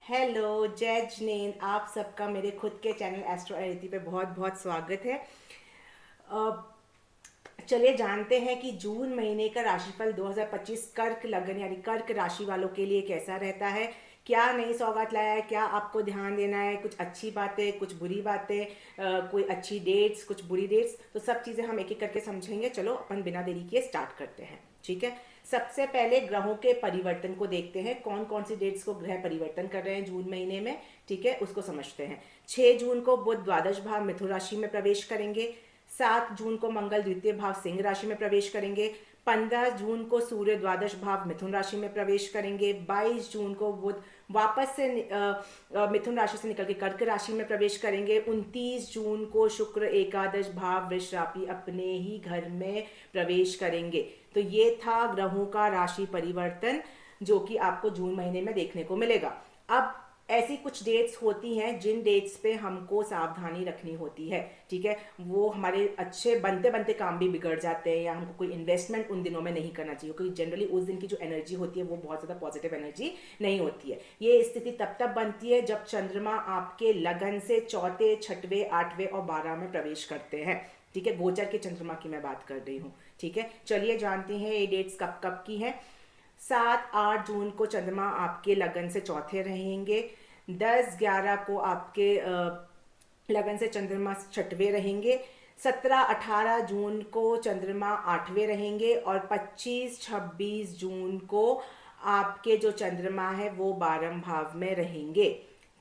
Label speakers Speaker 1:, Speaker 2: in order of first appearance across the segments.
Speaker 1: Hello जय जिनेन, आप सबका मेरे खुद के चैनल एस्ट्रो अदिति पे बहुत बहुत स्वागत है। अ, चलिए जानते हैं कि जून महीने का राशिफल 2025 कर्क लगन यानी कर्क राशि वालों के लिए कैसा रहता है। क्या नई सौगात लाया है, क्या आपको ध्यान देना है, कुछ अच्छी बातें कुछ बुरी बातें, कोई अच्छी डेट्स कुछ बुरी डेट्स, तो सब चीज़ें हम एक एक करके समझेंगे। चलो अपन बिना देरी किए स्टार्ट करते हैं, ठीक है। सबसे पहले ग्रहों के परिवर्तन को देखते हैं, कौन कौन सी डेट्स को ग्रह परिवर्तन कर रहे हैं जून महीने में, ठीक है, उसको समझते हैं। 6 जून को बुध द्वादश भाव मिथुन राशि में प्रवेश करेंगे। 7 जून को मंगल द्वितीय भाव सिंह राशि में प्रवेश करेंगे। 15 जून को सूर्य द्वादश भाव मिथुन राशि में प्रवेश करेंगे। 22 जून को बुध वापस से मिथुन राशि से निकल के कर्क राशि में प्रवेश करेंगे। 29 जून को शुक्र एकादश भाव वृष राशि अपने ही घर में प्रवेश करेंगे। तो ये था ग्रहों का राशि परिवर्तन जो कि आपको जून महीने में देखने को मिलेगा। अब ऐसी कुछ डेट्स होती हैं जिन डेट्स पे हमको सावधानी रखनी होती है, ठीक है। वो हमारे अच्छे बनते बनते काम भी बिगड़ जाते हैं या हमको कोई इन्वेस्टमेंट उन दिनों में नहीं करना चाहिए, क्योंकि जनरली उस दिन की जो एनर्जी होती है वो बहुत ज़्यादा पॉजिटिव एनर्जी नहीं होती है। ये स्थिति तब तब बनती है जब चंद्रमा आपके लगन से चौथे छठवें आठवें और 12 में प्रवेश करते हैं, ठीक है। गोचर के चंद्रमा की मैं बात कर रही हूँ, ठीक है। चलिए जानते हैं ये डेट्स कब कब की हैं। 7-8 जून को चंद्रमा आपके लगन से चौथे रहेंगे। 10-11 को आपके लगन से चंद्रमा छठवें रहेंगे। 17-18 जून को चंद्रमा आठवें रहेंगे और 25-26 जून को आपके जो चंद्रमा है वो 12 भाव में रहेंगे,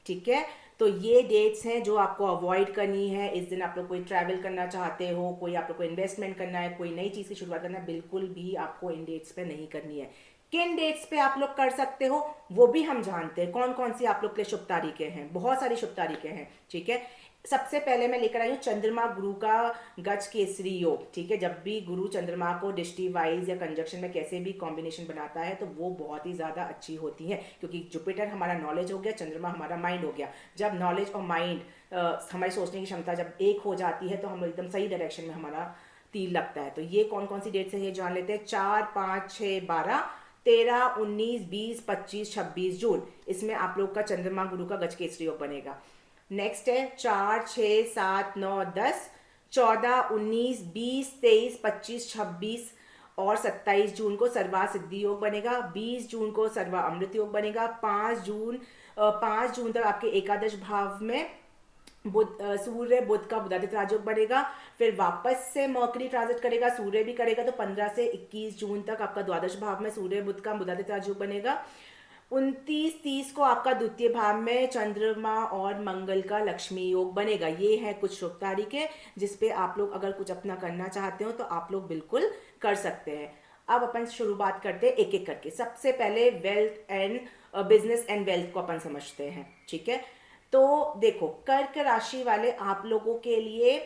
Speaker 1: ठीक है। तो ये डेट्स हैं जो आपको अवॉइड करनी है। इस दिन आप लोग कोई ट्रैवल करना चाहते हो, कोई आप लोग को इन्वेस्टमेंट करना है, कोई नई चीज़ की शुरुआत करना है, बिल्कुल भी आपको इन डेट्स पे नहीं करनी है। किन डेट्स पे आप लोग कर सकते हो वो भी हम जानते हैं, कौन कौन सी आप लोग के लिए शुभ तारीखें हैं। बहुत सारी शुभ तारीखें हैं, ठीक है। सबसे पहले मैं लेकर आई हूँ चंद्रमा गुरु का गज केसरी योग, ठीक है। जब भी गुरु चंद्रमा को डिस्टी वाइज या कंजक्शन में कैसे भी कॉम्बिनेशन बनाता है तो वो बहुत ही ज़्यादा अच्छी होती है, क्योंकि जुपिटर हमारा नॉलेज हो गया, चंद्रमा हमारा माइंड हो गया। जब नॉलेज और माइंड हमारी सोचने की क्षमता जब एक हो जाती है तो हम एकदम सही डायरेक्शन में हमारा तीर लगता है। तो ये कौन कौन सी डेट्स है ये जान लेते हैं। 4, 5, 6, 12, 13, 19, 20, 25, 26 जून, इसमें आप लोग का चंद्रमा गुरु का गज केसरी योग बनेगा। नेक्स्ट है 4, 6, 7, 9, 10, 14, 19, 20, 23, 25, 26 और 27 जून को सर्वा सिद्धि योग बनेगा। 20 जून को सर्वा अमृत योग बनेगा। 5 जून तक आपके एकादश भाव में सूर्य बुध का बुधादित्य राजयोग बनेगा। फिर वापस से मर्करी ट्रांजिट करेगा, सूर्य भी करेगा, तो 15 से 21 जून तक आपका द्वादश भाव में सूर्य बुध का बुधादित्य राजयोग बनेगा। 29-30 को आपका द्वितीय भाव में चंद्रमा और मंगल का लक्ष्मी योग बनेगा। ये है कुछ शुभ तारीखें जिसपे आप लोग अगर कुछ अपना करना चाहते हो तो आप लोग बिल्कुल कर सकते हैं। अब अपन शुरुआत करते हैं एक एक करके। सबसे पहले wealth and business and wealth को अपन समझते हैं, ठीक है। तो देखो, कर्क राशि वाले आप लोगों के लिए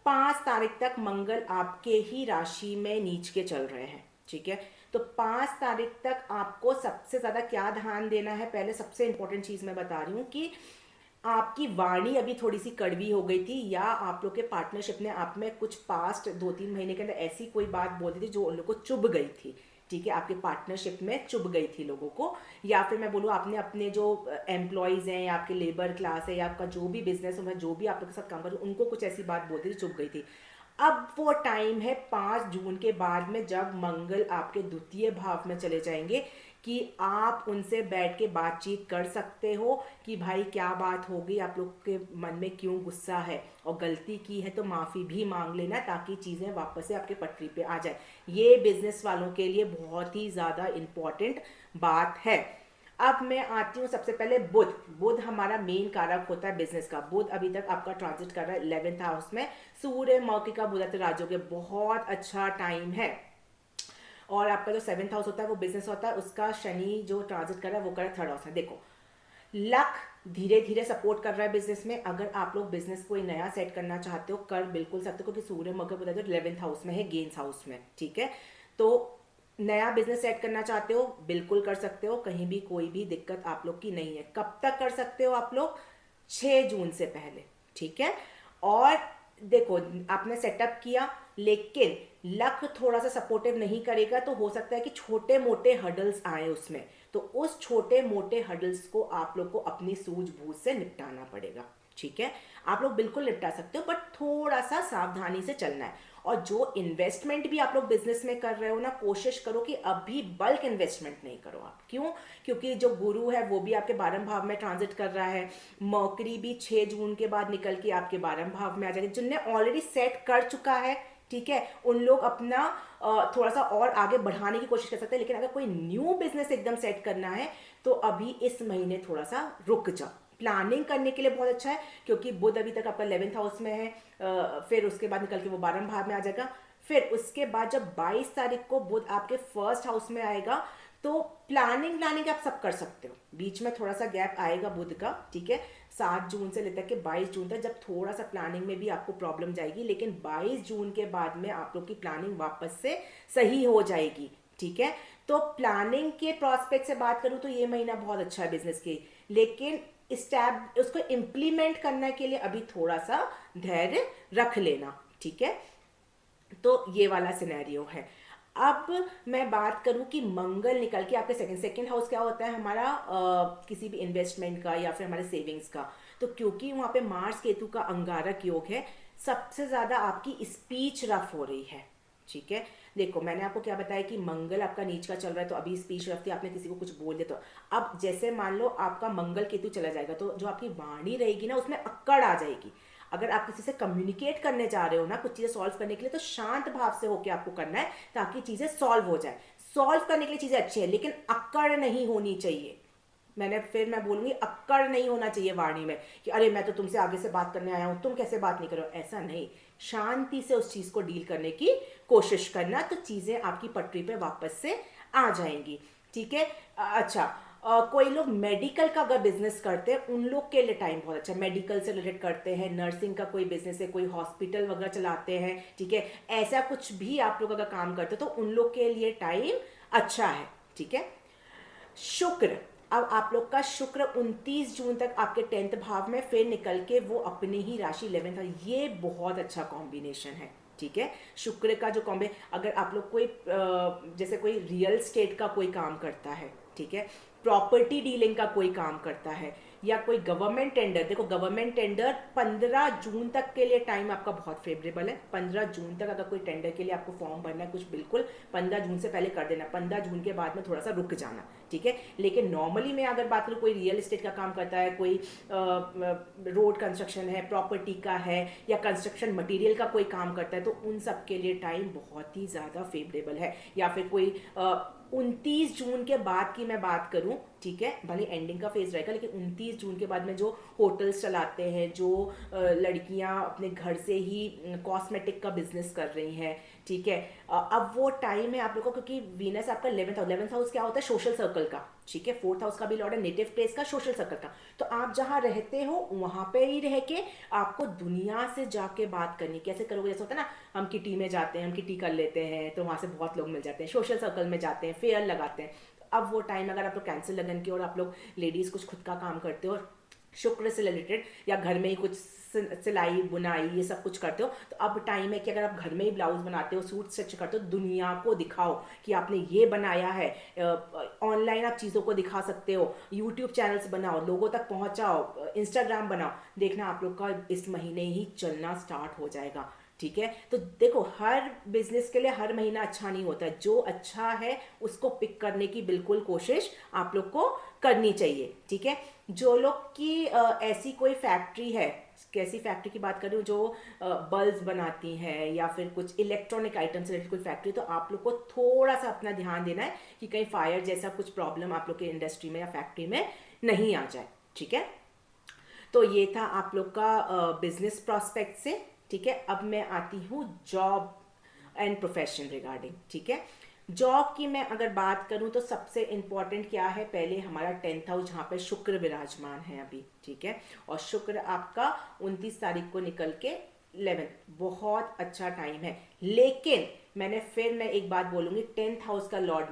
Speaker 1: 5 तारीख तक मंगल आपके ही राशि में नीच के चल रहे हैं, ठीक है। तो 5 तारीख तक आपको सबसे ज्यादा क्या ध्यान देना है, पहले सबसे इंपॉर्टेंट चीज मैं बता रही हूँ कि आपकी वाणी अभी थोड़ी सी कड़वी हो गई थी, या आप लोग के पार्टनरशिप ने आप में कुछ पास्ट 2-3 महीने के अंदर ऐसी कोई बात बोल दी थी जो उन लोग को चुभ गई थी, ठीक है। आपके पार्टनरशिप में चुभ गई थी लोगों को, या फिर मैं बोलूँ आपने अपने जो एम्प्लॉयज हैं या आपके लेबर क्लास है या आपका जो भी बिजनेस है, जो भी आप लोग के साथ काम कर रहे उनको कुछ ऐसी बात बोलती थी, चुभ गई थी। अब वो टाइम है 5 जून के बाद में, जब मंगल आपके द्वितीय भाव में चले जाएंगे, कि आप उनसे बैठ के बातचीत कर सकते हो कि भाई क्या बात हो गई, आप लोग के मन में क्यों गुस्सा है, और गलती की है तो माफ़ी भी मांग लेना, ताकि चीज़ें वापस से आपके पटरी पे आ जाए। ये बिजनेस वालों के लिए बहुत ही ज़्यादा इम्पॉर्टेंट बात है। अब मैं आती हूँ सबसे पहले बुध। बुध हमारा मेन कारक होता है बिजनेस का। बुध अभी तक आपका ट्रांजिट कर रहा है 11th हाउस में। सूर्य मौके का बुध राजयोग, बहुत अच्छा टाइम है। और आपका जो 7th हाउस होता है वो बिजनेस होता है, उसका शनि जो ट्रांजिट कर रहा है वो कर रहा है 3rd हाउस में। देखो, लक धीरे धीरे सपोर्ट कर रहा है बिजनेस में। अगर आप लोग बिजनेस कोई नया सेट करना चाहते हो, कर बिल्कुल सकते हो, क्योंकि सूर्य मकर बुध जो 11th हाउस में है, गेन्स हाउस में, ठीक है। तो नया बिजनेस सेट करना चाहते हो बिल्कुल कर सकते हो, कहीं भी कोई भी दिक्कत आप लोग की नहीं है। कब तक कर सकते हो आप लोग? 6 जून से पहले, ठीक है। और देखो, आपने सेटअप किया, लेकिन लक थोड़ा सा सपोर्टिव नहीं करेगा तो हो सकता है कि छोटे मोटे हर्डल्स आए उसमें, तो उस छोटे मोटे हर्डल्स को आप लोग को अपनी सूझबूझ से निपटाना पड़ेगा। ठीक है, आप लोग बिल्कुल निपटा सकते हो, बट थोड़ा सा सावधानी से चलना है। और जो इन्वेस्टमेंट भी आप लोग बिजनेस में कर रहे हो ना, कोशिश करो कि अभी बल्क इन्वेस्टमेंट नहीं करो आप। क्यों? क्योंकि जो गुरु है वो भी आपके 12वें भाव में ट्रांजिट कर रहा है, मरकरी भी 6 जून के बाद निकल के आपके 12वें भाव में आ जाएगा। जिनने ऑलरेडी सेट कर चुका है, ठीक है, उन लोग अपना थोड़ा सा और आगे बढ़ाने की कोशिश कर सकते हैं। लेकिन अगर कोई न्यू बिजनेस एकदम सेट करना है तो अभी इस महीने थोड़ा सा रुक जाओ। प्लानिंग करने के लिए बहुत अच्छा है, क्योंकि बुध अभी तक आपका 11th हाउस में है, फिर उसके बाद निकल के वो 12वें भाव में आ जाएगा। फिर उसके बाद जब 22 तारीख को बुध आपके फर्स्ट हाउस में आएगा, तो प्लानिंग आप सब कर सकते हो। बीच में थोड़ा सा गैप आएगा बुध का, ठीक है, 7 जून से लेकर के 22 जून तक, जब थोड़ा सा प्लानिंग में भी आपको प्रॉब्लम जाएगी। लेकिन 22 जून के बाद में आप लोग की प्लानिंग वापस से सही हो जाएगी। ठीक है, तो प्लानिंग के प्रोस्पेक्ट से बात करूं तो ये महीना बहुत अच्छा है बिजनेस के, लेकिन स्टेप उसको इम्प्लीमेंट करने के लिए अभी थोड़ा सा धैर्य रख लेना। ठीक है, तो ये वाला सिनेरियो है। अब मैं बात करूं कि मंगल निकल के आपके सेकंड हाउस क्या होता है हमारा, किसी भी इन्वेस्टमेंट का या फिर हमारे सेविंग्स का। तो क्योंकि वहां पे मार्स केतु का अंगारक योग है, सबसे ज्यादा आपकी स्पीच रफ हो रही है। ठीक है, देखो मैंने आपको क्या बताया कि मंगल आपका नीच का चल रहा है, तो अभी स्पीच रखती है, आपने किसी को कुछ बोल दिया तो अब जैसे मान लो आपका मंगल केतु चला जाएगा, तो जो आपकी वाणी रहेगी ना उसमें अक्कड़ आ जाएगी। अगर आप किसी से कम्युनिकेट करने जा रहे हो ना कुछ चीजें सॉल्व करने के लिए, तो शांत भाव से होकर आपको करना है ताकि चीजें सॉल्व हो जाए। सॉल्व करने के लिए चीजें अच्छी है, लेकिन अक्कड़ नहीं होनी चाहिए। मैं बोलूंगी अक्कड़ नहीं होना चाहिए वाणी में कि अरे मैं तो तुमसे आगे से बात करने आया हूं, तुम कैसे बात नहीं करो, ऐसा नहीं। शांति से उस चीज को डील करने की कोशिश करना, तो चीजें आपकी पटरी पे वापस से आ जाएंगी। ठीक है, अच्छा, कोई लोग मेडिकल का अगर बिजनेस करते हैं उन लोग के लिए टाइम बहुत अच्छा है। मेडिकल से रिलेटेड करते हैं, नर्सिंग का कोई बिजनेस है, कोई हॉस्पिटल वगैरह चलाते हैं, ठीक है, ऐसा कुछ भी आप लोग अगर काम करते हो तो उन लोग के लिए टाइम अच्छा है। ठीक है, शुक्र, अब आप लोग का शुक्र 29 जून तक आपके 10th भाव में, फिर निकल के वो अपनी ही राशि 11th, ये बहुत अच्छा कॉम्बिनेशन है। ठीक है, शुक्र का जो कॉम्बे, अगर आप लोग कोई जैसे कोई रियल स्टेट का कोई काम करता है, ठीक है, प्रॉपर्टी डीलिंग का कोई काम करता है, या कोई गवर्नमेंट टेंडर, देखो गवर्नमेंट टेंडर 15 जून तक के लिए टाइम आपका बहुत फेवरेबल है। 15 जून तक अगर कोई टेंडर के लिए आपको फॉर्म भरना है कुछ, बिल्कुल 15 जून से पहले कर देना, 15 जून के बाद में थोड़ा सा रुक जाना। ठीक है, लेकिन नॉर्मली मैं अगर बात करूँ, कोई रियल एस्टेट का काम करता है, कोई रोड कंस्ट्रक्शन है, प्रॉपर्टी का है, या कंस्ट्रक्शन मटेरियल का कोई काम करता है, तो उन सब के लिए टाइम बहुत ही ज़्यादा फेवरेबल है। या फिर कोई 29 जून के बाद की मैं बात करूं, ठीक है, भले एंडिंग का फेज रहेगा, लेकिन 29 जून के बाद में जो होटल्स चलाते हैं, जो लड़कियां अपने घर से ही कॉस्मेटिक का बिजनेस कर रही हैं, ठीक है, अब वो टाइम है आप लोगों को, क्योंकि वीनस आपका 11th हाउस क्या होता है, सोशल सर्कल का। ठीक है, 4th हाउस का भी लॉर्ड है नेटिव प्लेस का, सोशल सर्कल का। तो आप जहां रहते हो वहां पे ही रह के आपको दुनिया से जाके बात करनी। कैसे करोगे? जैसे होता है ना, हम किटी में जाते हैं, हम किटी कर लेते हैं, तो वहां से बहुत लोग मिल जाते हैं, सोशल सर्कल में जाते हैं, फेयर लगाते हैं। अब वो टाइम, अगर आप लोग कैंसर लगन के और आप लोग लेडीज कुछ खुद का काम करते हो, शुक्र से रिलेटेड, या घर में ही कुछ सिलाई बुनाई ये सब कुछ करते हो, तो अब टाइम है कि अगर आप घर में ही ब्लाउज बनाते हो, सूट स्टिच करते हो, दुनिया को दिखाओ कि आपने ये बनाया है। ऑनलाइन आप चीज़ों को दिखा सकते हो, यूट्यूब चैनल्स बनाओ, लोगों तक पहुंचाओ, इंस्टाग्राम बनाओ। देखना आप लोग का इस महीने ही चलना स्टार्ट हो जाएगा। ठीक है, तो देखो हर बिजनेस के लिए हर महीना अच्छा नहीं होता है, जो अच्छा है उसको पिक करने की बिल्कुल कोशिश आप लोग को करनी चाहिए। ठीक है, जो लोग की ऐसी कोई फैक्ट्री है, कैसी फैक्ट्री की बात कर रही हूँ, जो बल्ब बनाती है या फिर कुछ इलेक्ट्रॉनिक आइटम से रिलेटेड कोई फैक्ट्री, तो आप लोग को थोड़ा सा अपना ध्यान देना है कि कहीं फायर जैसा कुछ प्रॉब्लम आप लोग के इंडस्ट्री में या फैक्ट्री में नहीं आ जाए। ठीक है, तो ये था आप लोग का बिजनेस प्रॉस्पेक्ट से। ठीक है, अब मैं आती हूँ जॉब एंड प्रोफेशन रिगार्डिंग। ठीक है, जॉब की मैं अगर बात करूं तो सबसे इंपॉर्टेंट क्या है, पहले हमारा 10th हाउस जहाँ पे शुक्र विराजमान है अभी। ठीक है, और शुक्र आपका 29 तारीख को निकल के 11th, बहुत अच्छा टाइम है। लेकिन मैं एक बात बोलूंगी, 10th हाउस का लॉर्ड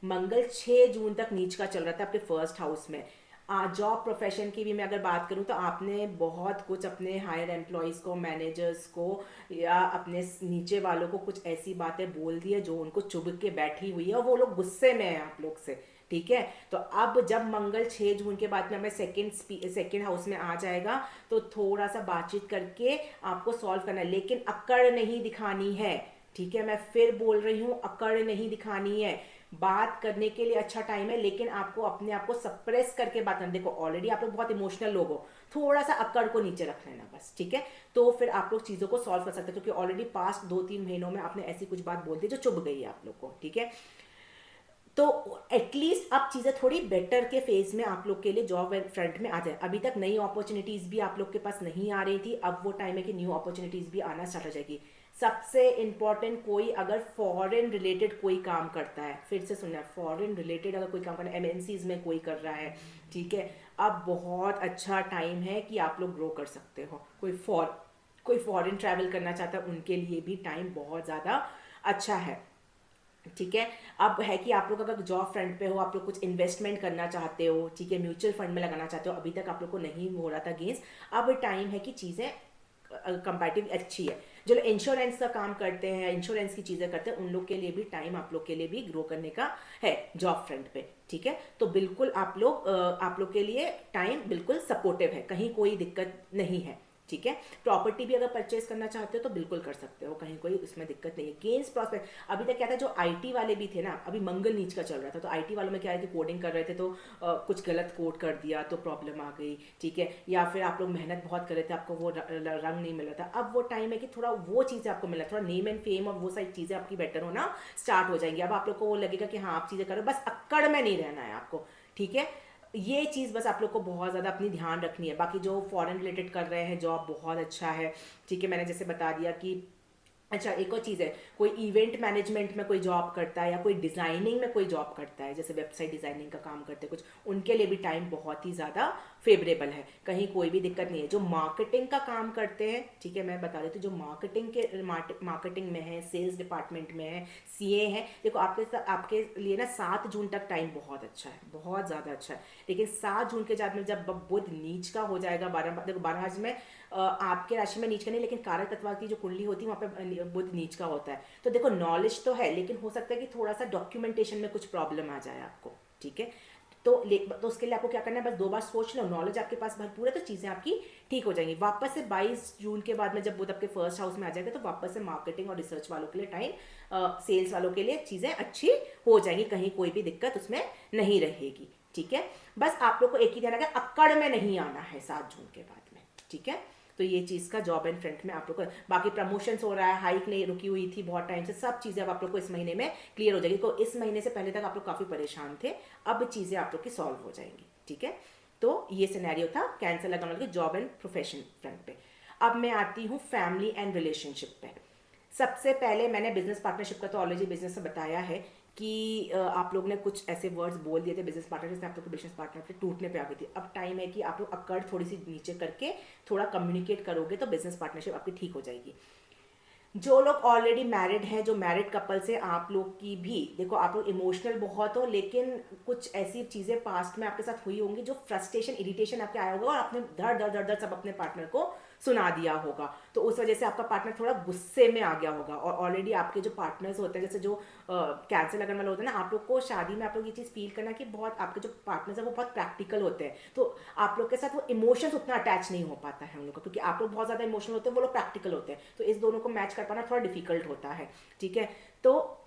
Speaker 1: मंगल 6 जून तक नीच का चल रहा था आपके फर्स्ट हाउस में। जॉब प्रोफेशन की भी मैं अगर बात करूं तो आपने बहुत कुछ अपने हायर एम्प्लॉयज़ को, मैनेजर्स को या अपने नीचे वालों को कुछ ऐसी बातें बोल दी है जो उनको चुभ के बैठी हुई है और वो लोग गुस्से में हैं आप लोग से, ठीक है। तो अब जब मंगल 6 जून के बाद में हमें सेकंड हाउस में आ जाएगा तो थोड़ा सा बातचीत करके आपको सॉल्व करना है, लेकिन अकड़ नहीं दिखानी है, ठीक है। मैं फिर बोल रही हूँ, अकड़ नहीं दिखानी है। बात करने के लिए अच्छा टाइम है, लेकिन आपको अपने आप को सप्रेस करके बात करना। देखो ऑलरेडी आप लोग बहुत इमोशनल लोग हो, थोड़ा सा अकड़ को नीचे रख लेना बस, ठीक है। तो फिर आप लोग चीज़ों को सॉल्व कर सकते हो, क्योंकि ऑलरेडी पास्ट 2-3 महीनों में आपने ऐसी कुछ बात बोल दी जो चुभ गई है आप लोग को, ठीक है। तो एटलीस्ट अब चीज़ें थोड़ी बेटर के फेज में आप लोग के लिए जॉब फ्रंट में आ जाए। अभी तक नई अपॉर्चुनिटीज़ भी आप लोग के पास नहीं आ रही थी, अब वो टाइम है कि न्यू अपॉर्चुनिटीज़ भी आना स्टार्ट हो जाएगी। सबसे इम्पॉर्टेंट, कोई अगर फॉरेन रिलेटेड कोई काम करता है, फिर से सुनना, फॉरेन रिलेटेड अगर कोई काम करना है, एमएनसीज में कोई कर रहा है, ठीक है, अब बहुत अच्छा टाइम है कि आप लोग ग्रो कर सकते हो। कोई फॉरेन ट्रैवल करना चाहता है उनके लिए भी टाइम बहुत ज़्यादा अच्छा है, ठीक है। अब है कि आप लोग अगर जॉब फ्रंट पे हो, आप लोग कुछ इन्वेस्टमेंट करना चाहते हो, ठीक है, म्यूचुअल फंड में लगाना चाहते हो, अभी तक आप लोग को नहीं हो रहा था गेंस, अब टाइम है कि चीज़ें कंपैरेटिव अच्छी है। जो लोग इंश्योरेंस का काम करते हैं, इंश्योरेंस की चीज़ें करते हैं, उन लोग के लिए भी टाइम आप लोग के लिए भी ग्रो करने का है जॉब फ्रंट पे, ठीक है। तो बिल्कुल आप लोग के लिए टाइम बिल्कुल सपोर्टिव है, कहीं कोई दिक्कत नहीं है, ठीक है। प्रॉपर्टी भी अगर परचेज करना चाहते हो तो बिल्कुल कर सकते हो, कहीं कोई उसमें दिक्कत नहीं है। गेंस प्रॉस्पेक्ट, अभी तक क्या था, जो आईटी वाले भी थे ना, अभी मंगल नीच का चल रहा था, तो आईटी वालों में क्या है कि कोडिंग कर रहे थे तो कुछ गलत कोड कर दिया तो प्रॉब्लम आ गई, ठीक है। या फिर आप लोग मेहनत बहुत कर रहे थे, आपको वो रंग नहीं मिल रहा था, अब वो टाइम है कि थोड़ा वो चीज़ें आपको मिला, थोड़ा नेम एंड फेम और वो सारी चीज़ें आपकी बेटर होना स्टार्ट हो जाएंगी। अब आप लोग को वो लगेगा कि हाँ आप चीज़ें करो, बस अक्कड़ में नहीं रहना है आपको, ठीक है। ये चीज़ बस आप लोग को बहुत ज़्यादा अपनी ध्यान रखनी है। बाकी जो फॉरेन रिलेटेड कर रहे हैं जॉब, बहुत अच्छा है, ठीक है। मैंने जैसे बता दिया कि अच्छा, एक और चीज़ है, कोई इवेंट मैनेजमेंट में कोई जॉब करता है या कोई डिज़ाइनिंग में कोई जॉब करता है, जैसे वेबसाइट डिज़ाइनिंग का काम करते हैं कुछ, उनके लिए भी टाइम बहुत ही ज़्यादा फेवरेबल है, कहीं कोई भी दिक्कत नहीं है। जो मार्केटिंग का काम करते हैं, ठीक है, मैं बता देती हूँ, जो मार्केटिंग में है, सेल्स डिपार्टमेंट में है, सीए है, देखो आपके लिए ना 7 जून तक टाइम बहुत अच्छा है, बहुत ज़्यादा अच्छा है। लेकिन 7 जून के बाद में जब बुध नीच का हो जाएगा, 12 में आपके राशि में नीच का नहीं, लेकिन कारक तत्व की जो कुंडली होती है वहाँ पे बुध नीच का होता है। तो देखो नॉलेज तो है, लेकिन हो सकता है कि थोड़ा सा डॉक्यूमेंटेशन में कुछ प्रॉब्लम आ जाए आपको, ठीक है। तो उसके लिए आपको क्या करना है, बस 2 बार सोच लो, नॉलेज आपके पास भरपूर है तो चीज़ें आपकी ठीक हो जाएंगी। वापस से 22 जून के बाद में जब बुध आपके फर्स्ट हाउस में आ जाएगा तो वापस से मार्केटिंग और रिसर्च वालों के लिए टाइम, सेल्स वालों के लिए चीज़ें अच्छी हो जाएंगी, कहीं कोई भी दिक्कत उसमें नहीं रहेगी, ठीक है। बस आप लोग को एक ही ध्यान रखना, अक्कड़ में नहीं आना है 7 जून के बाद में, ठीक है। तो ये चीज़ का जॉब एंड फ्रंट में आप लोग को, बाकी प्रमोशंस हो रहा है, हाइक नहीं रुकी हुई थी बहुत टाइम से, सब चीज़ें अब आप लोग को इस महीने में क्लियर हो जाएगी। तो इस महीने से पहले तक आप लोग काफ़ी परेशान थे, अब चीज़ें आप लोग की सॉल्व हो जाएंगी, ठीक है। तो ये सिनेरियो था कैंसर लगाने वाले जॉब एंड प्रोफेशन फ्रंट पे। अब मैं आती हूँ फैमिली एंड रिलेशनशिप पे। सबसे पहले मैंने बिजनेस पार्टनरशिप का तो ऑलरेडी बिजनेस से बताया है कि आप लोग ने कुछ ऐसे वर्ड्स बोल दिए थे बिजनेस पार्टनर, जिससे आप लोग को बिजनेस पार्टनर पे टूटने पे आ गई थी। अब टाइम है कि आप लोग अक्कड़ थोड़ी सी नीचे करके थोड़ा कम्युनिकेट करोगे तो बिजनेस पार्टनरशिप आपकी ठीक हो जाएगी। जो लोग ऑलरेडी मैरिड हैं, जो मैरिड कपल से आप लोग की भी, देखो आप लोग इमोशनल बहुत हो, लेकिन कुछ ऐसी चीज़ें पास्ट में आपके साथ हुई होंगी जो फ्रस्ट्रेशन, इरिटेशन आपके आया होगा और आपने धड़ धड़ धड़ धड़ सब अपने पार्टनर को सुना दिया होगा, तो उस वजह से आपका पार्टनर थोड़ा गुस्से में आ गया होगा। और ऑलरेडी आपके जो पार्टनर्स होते हैं, जैसे जो कैंसर लगने वाला होता है ना, आप लोग को शादी में आप लोग ये चीज़ फील करना कि बहुत आपके जो पार्टनर्स हैं वो बहुत प्रैक्टिकल होते हैं, तो आप लोग के साथ वो इमोशंस उतना अटैच नहीं हो पाता है उन लोग का, क्योंकि आप लोग बहुत ज़्यादा इमोशनल होते हैं, वो लोग प्रैक्टिकल होते हैं, तो इस दोनों को मैच कर पाना थोड़ा डिफिकल्ट होता है, ठीक है। तो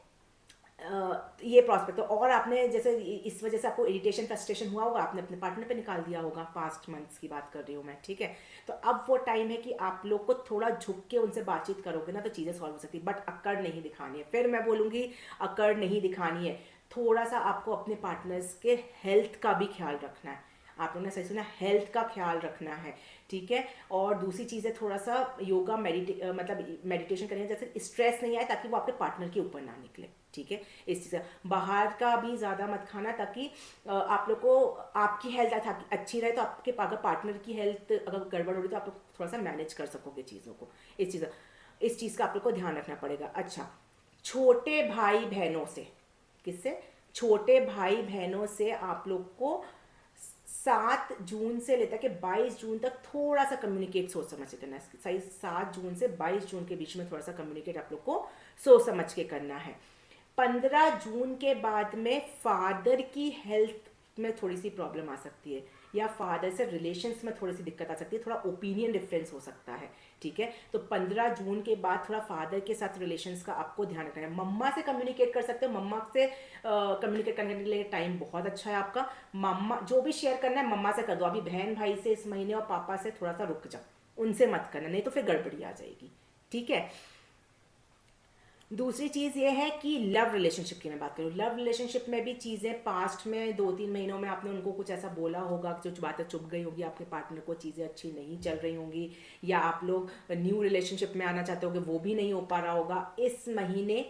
Speaker 1: ये प्रॉस्पेक्ट, तो और आपने जैसे इस वजह से आपको इरिटेशन फ्रस्ट्रेशन हुआ होगा, आपने अपने पार्टनर पे निकाल दिया होगा, पास्ट मंथ्स की बात कर रही हूँ मैं, ठीक है। तो अब वो टाइम है कि आप लोग को थोड़ा झुक के उनसे बातचीत करोगे ना तो चीज़ें सॉल्व हो सकती है, बट अक्कड़ नहीं दिखानी है। फिर मैं बोलूँगी अक्कड़ नहीं दिखानी है, थोड़ा सा आपको अपने पार्टनर्स के हेल्थ का भी ख्याल रखना है। आप लोगों ने सही सुना, हेल्थ का ख्याल रखना है, ठीक है। और दूसरी चीज़ है थोड़ा सा योगा मतलब मेडिटेशन करेंगे, जैसे स्ट्रेस नहीं आए, ताकि वो आपके पार्टनर के ऊपर ना निकले, ठीक है। इस चीज़ से बाहर का भी ज़्यादा मत खाना, ताकि आप लोग को आपकी हेल्थ अच्छी रहे, तो आपके अगर पार्टनर की हेल्थ अगर गड़बड़ हो रही तो आप लोग थोड़ा सा मैनेज कर सकोगे चीज़ों को। इस चीज़ का आप लोग को ध्यान रखना पड़ेगा। अच्छा, छोटे भाई बहनों से, किससे, छोटे भाई बहनों से आप लोग को 7 जून से लेकर के 22 जून तक थोड़ा सा कम्युनिकेट सोच समझ के करना है। सही, 7 जून से 22 जून के बीच में थोड़ा सा कम्युनिकेट आप लोग को सोच समझ के करना है। 15 जून के बाद में फादर की हेल्थ में थोड़ी सी प्रॉब्लम आ सकती है, या फादर से रिलेशंस में थोड़ी सी दिक्कत आ सकती है, थोड़ा ओपिनियन डिफरेंस हो सकता है। ठीक है, तो 15 जून के बाद थोड़ा फादर के साथ रिलेशंस का आपको ध्यान रखना है। मम्मा से कम्युनिकेट कर सकते हो, मम्मा से कम्युनिकेट करने के लिए टाइम बहुत अच्छा है आपका। मम्मा जो भी शेयर करना है मम्मा से कर दो अभी, बहन भाई से इस महीने और पापा से थोड़ा सा रुक जाओ, उनसे मत करना, नहीं तो फिर गड़बड़ी आ जाएगी। ठीक है, दूसरी चीज़ ये है कि लव रिलेशनशिप की मैं बात करूँ, लव रिलेशनशिप में भी चीज़ें पास्ट में 2-3 महीनों में आपने उनको कुछ ऐसा बोला होगा जो बातें चुभ गई होगी, आपके पार्टनर को चीज़ें अच्छी नहीं चल रही होंगी, या आप लोग न्यू रिलेशनशिप में आना चाहते होगे, वो भी नहीं हो पा रहा होगा। इस महीने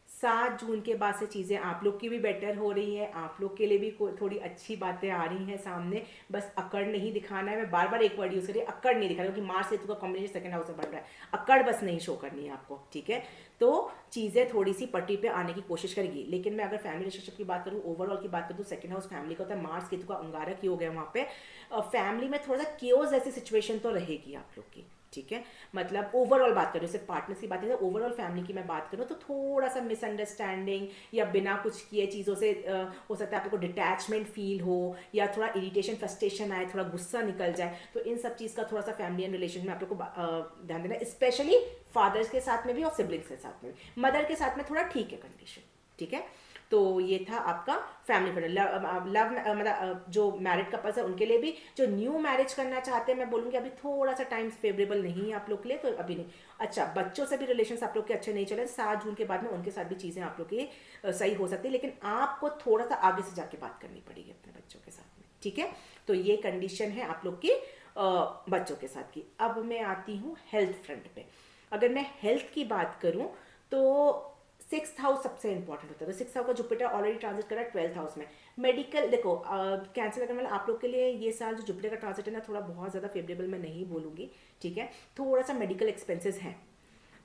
Speaker 1: 7 जून के बाद से चीज़ें आप लोग की भी बेटर हो रही हैं, आप लोग के लिए भी थोड़ी अच्छी बातें आ रही हैं सामने। बस अकड़ नहीं दिखाना है, मैं बार बार एक वर्ड यूज़ करिए, अकड़ नहीं दिखाना, क्योंकि मार्च सेतु का कॉम्बिनेशन सेकंड हाउस से बन रहा है, अकड़ बस नहीं शो करनी है आपको। ठीक है, तो चीज़ें थोड़ी सी पट्टी पे आने की कोशिश करेगी। लेकिन मैं अगर फैमिली रिलेशनशिप की बात करूँ, ओवरऑल की बात करूँ, सेकंड हाउस फैमिली का होता है, मार्च केतु का अंगारक हो गया वहाँ पे, फैमिली में थोड़ा सा केओस जैसी सिचुएशन तो रहेगी आप लोग की। ठीक है, मतलब ओवरऑल बात करूँ, सिर्फ पार्टनर्स की बात नहीं, ओवरऑल फैमिली की मैं बात करूँ तो थोड़ा सा मिसअंडरस्टैंडिंग या बिना कुछ किए चीज़ों से हो सकता है आप लोग को डिटैचमेंट फील हो, या थोड़ा इरिटेशन फ्रस्ट्रेशन आए, थोड़ा गुस्सा निकल जाए। तो इन सब चीज़ का थोड़ा सा फैमिली एंड रिलेशन में आप लोग को ध्यान देना है, स्पेशली फादर्स के साथ में भी और सिबलिंग्स के साथ में भी। मदर के साथ में थोड़ा ठीक है कंडीशन। ठीक है, तो ये था आपका फैमिली फ्रेंड। लव मतलब जो मैरिड कपल्स है उनके लिए भी, जो न्यू मैरिज करना चाहते हैं मैं बोलूँगी अभी थोड़ा सा टाइम फेवरेबल नहीं है आप लोग के लिए, तो अभी नहीं। अच्छा, बच्चों से भी रिलेशन आप लोग के अच्छे नहीं चले, 7 जून के बाद में उनके साथ भी चीज़ें आप लोग की सही हो सकती है, लेकिन आपको थोड़ा सा आगे से जाके बात करनी पड़ेगी अपने बच्चों के साथ में। ठीक है, तो ये कंडीशन है आप लोग की बच्चों के साथ की। अब मैं आती हूँ हेल्थ फ्रंट पे। अगर मैं हेल्थ की बात करूँ तो 6th हाउस सबसे इंपॉर्टेंट होता है। तो 6th हाउस का जुपिटर ऑलरेडी ट्रांजिट कर रहा है 12th हाउस में। मेडिकल देखो, कैंसिल करने वाला आप लोग के लिए ये साल जो जुपिटर का ट्रांजिट है ना, थोड़ा बहुत ज़्यादा फेवरेबल मैं नहीं बोलूँगी। ठीक है, थोड़ा सा मेडिकल एक्सपेंसेस हैं।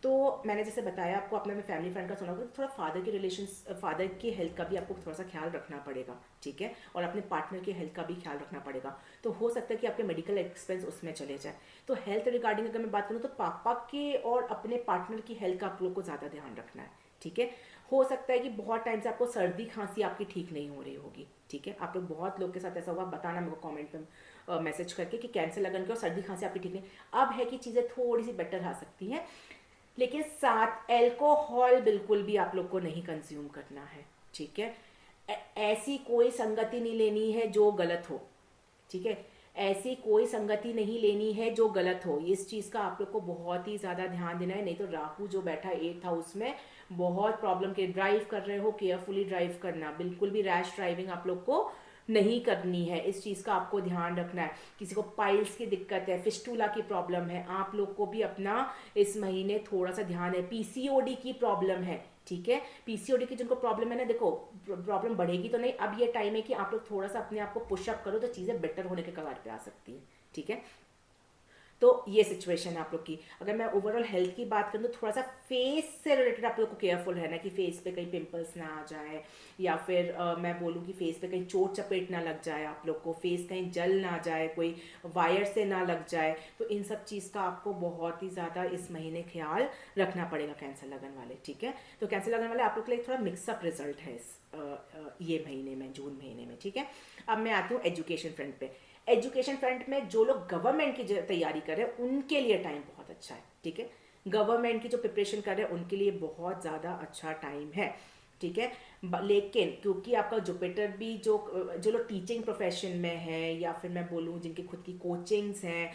Speaker 1: तो मैंने जैसे बताया आपको, अपने में फैमिली फ्रेंड का सुना होगा, तो थोड़ा फादर के रिलेशंस, फादर की हेल्थ का भी आपको थोड़ा सा ख्याल रखना पड़ेगा। ठीक है, और अपने पार्टनर की हेल्थ का भी ख्याल रखना पड़ेगा। तो हो सकता है कि आपके मेडिकल एक्सपेंस उसमें चले जाए। तो हेल्थ रिगार्डिंग अगर मैं बात करूँ तो पापा के और अपने पार्टनर की हेल्थ का आप लोग को ज़्यादा ध्यान रखना है। ठीक है, हो सकता है कि बहुत टाइम से आपको सर्दी खांसी आपकी ठीक नहीं हो रही होगी। ठीक है, आप लोग बहुत लोग के साथ ऐसा होगा, बताना मेरे को कमेंट में मैसेज करके कि कैंसर लगन के और सर्दी खांसी आपकी ठीक नहीं। अब है कि चीज़ें थोड़ी सी बेटर आ सकती हैं, लेकिन साथ एल्कोहल बिल्कुल भी आप लोग को नहीं कंज्यूम करना है। ठीक है, ऐसी कोई संगति नहीं लेनी है जो गलत हो। ठीक है, ऐसी कोई संगति नहीं लेनी है जो गलत हो, इस चीज़ का आप लोग को बहुत ही ज़्यादा ध्यान देना है। नहीं तो राहु जो बैठा है 8th हाउस में, बहुत प्रॉब्लम के। ड्राइव कर रहे हो, केयरफुली ड्राइव करना, बिल्कुल भी रैश ड्राइविंग आप लोग को नहीं करनी है, इस चीज़ का आपको ध्यान रखना है। किसी को पाइल्स की दिक्कत है, फिस्टूला की प्रॉब्लम है, आप लोग को भी अपना इस महीने थोड़ा सा ध्यान है। पीसीओडी की प्रॉब्लम है। ठीक है, पीसीओडी की जिनको प्रॉब्लम है ना, देखो प्रॉब्लम बढ़ेगी तो नहीं, अब ये टाइम है कि आप लोग थोड़ा सा अपने आप को पुशअप करो तो चीज़ें बेटर होने के कगार पे आ सकती है। ठीक है, तो ये सिचुएशन है आप लोग की। अगर मैं ओवरऑल हेल्थ की बात करूँ तो थोड़ा सा फेस से रिलेटेड आप लोग को केयरफुल रहना कि फेस पे कहीं पिंपल्स ना आ जाए, या फिर मैं बोलूँ कि फेस पे कहीं चोट चपेट ना लग जाए, आप लोग को फेस कहीं जल ना जाए, कोई वायर से ना लग जाए। तो इन सब चीज़ का आपको बहुत ही ज़्यादा इस महीने ख्याल रखना पड़ेगा कैंसर लगन वाले। ठीक है, तो कैंसर लगन वाले आप लोग के लिए थोड़ा मिक्सअप रिजल्ट है इस ये महीने में, जून महीने में। ठीक है, अब मैं आती हूँ एजुकेशन फ्रंट पे। एजुकेशन फ्रंट में जो लोग गवर्नमेंट की तैयारी कर रहे हैं उनके लिए टाइम बहुत अच्छा है। ठीक है, गवर्नमेंट की जो प्रिपरेशन कर रहे हैं उनके लिए बहुत ज़्यादा अच्छा टाइम है। ठीक है, लेकिन क्योंकि आपका जुपिटर भी जो जो लोग टीचिंग प्रोफेशन में है, या फिर मैं बोलूँ जिनकी खुद की कोचिंग्स हैं,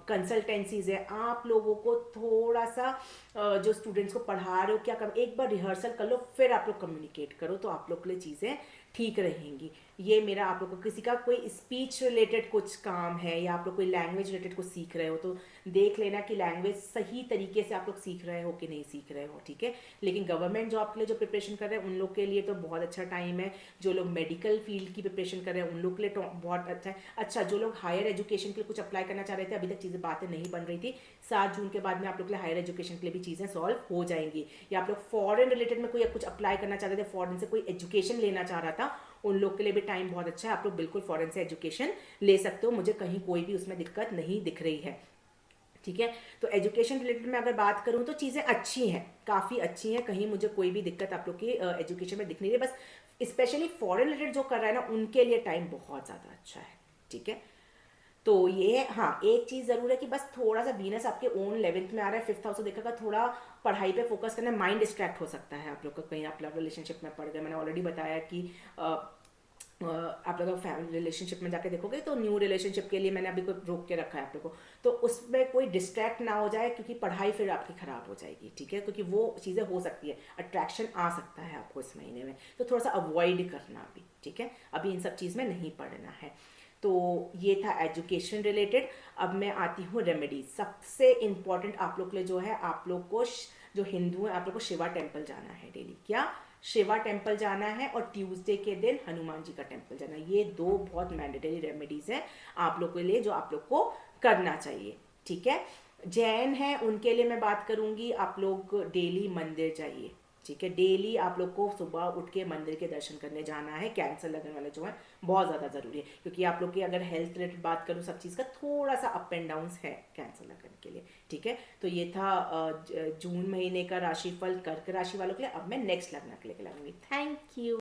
Speaker 1: कंसल्टेंसीज है, आप लोगों को थोड़ा सा जो स्टूडेंट्स को पढ़ा रहे हो क्या कर, एक बार रिहर्सल कर लो फिर आप लोग कम्युनिकेट करो, तो आप लोग के लिए चीज़ें ठीक रहेंगी। ये मेरा आप लोग को, किसी का कोई स्पीच रिलेटेड कुछ काम है, या आप लोग कोई लैंग्वेज रिलेटेड कुछ सीख रहे हो, तो देख लेना कि लैंग्वेज सही तरीके से आप लोग सीख रहे हो कि नहीं सीख रहे हो। ठीक है, लेकिन गवर्नमेंट जॉब के लिए जो प्रिपरेशन कर रहे हैं उन लोग के लिए तो बहुत अच्छा टाइम है। जो लोग मेडिकल फील्ड की प्रिपरेशन कर रहे हैं उन लोग के लिए तो बहुत अच्छा है। अच्छा, जो लोग हायर एजुकेशन के लिए कुछ अप्लाई करना चाह रहे थे, अभी तक चीज़ें बातें नहीं बन रही थी, 7 जून के बाद में आप लोग के लिए हायर एजुकेशन के लिए भी चीज़ें सॉल्व हो जाएंगी। या आप लोग फॉरेन रिलेटेड में कोई कुछ अप्लाई करना चाह रहे थे, फॉरेन से कोई एजुकेशन लेना चाह रहा था, उन लोग के लिए भी टाइम बहुत अच्छा है, आप लोग बिल्कुल फॉरेन से एजुकेशन ले सकते हो, मुझे कहीं कोई भी उसमें दिक्कत नहीं दिख रही है। ठीक है, तो एजुकेशन रिलेटेड में अगर बात करूँ तो चीज़ें अच्छी हैं, काफ़ी अच्छी हैं, कहीं मुझे कोई भी दिक्कत आप लोग की एजुकेशन में दिख नहीं रही। बस स्पेशली फॉरेन रिलेटेड जो कर रहा है ना, उनके लिए टाइम बहुत ज़्यादा अच्छा है। ठीक है, तो ये हाँ, एक चीज़ ज़रूर है कि बस थोड़ा सा वीनस आपके ओन 11th में आ रहा है, 5th हाउस देखा का, थोड़ा पढ़ाई पे फोकस करना, माइंड डिस्ट्रैक्ट हो सकता है आप लोग का, कहीं आप लव रिलेशनशिप में पड़ गए। मैंने ऑलरेडी बताया कि आप लोग फैमिली रिलेशनशिप में जाके देखोगे तो न्यू रिलेशनशिप के लिए मैंने अभी कोई रोक के रखा है आप लोग को, तो उसमें कोई डिस्ट्रैक्ट ना हो जाए, क्योंकि पढ़ाई फिर आपकी ख़राब हो जाएगी। ठीक है, क्योंकि वो चीज़ें हो सकती है, अट्रैक्शन आ सकता है आपको इस महीने में, तो थोड़ा सा अवॉइड करना अभी। ठीक है, अभी इन सब चीज़ में नहीं पढ़ना है। तो ये था एजुकेशन रिलेटेड। अब मैं आती हूँ रेमेडीज। सबसे इम्पॉर्टेंट आप लोग के लिए जो है, आप लोग को जो हिंदू हैं, आप लोग को शिवा टेम्पल जाना है डेली। क्या? शिवा टेम्पल जाना है, और ट्यूसडे के दिन हनुमान जी का टेम्पल जाना है। ये दो बहुत मैंडेटरी रेमेडीज हैं आप लोग के लिए, जो आप लोग को करना चाहिए। ठीक है, जैन है उनके लिए मैं बात करूंगी, आप लोग डेली मंदिर जाइए। ठीक है, डेली आप लोग को सुबह उठ के मंदिर के दर्शन करने जाना है। कैंसर लगने वाले जो हैं बहुत ज़्यादा ज़रूरी है, क्योंकि आप लोग की अगर हेल्थ रिलेटेड बात करूँ, सब चीज़ का थोड़ा सा अप एंड डाउन है कैंसर लगने के लिए। ठीक है, तो ये था जून महीने का राशिफल कर्क राशि वालों के लिए। अब मैं नेक्स्ट लग्न के लिए लाऊंगी। Thank you.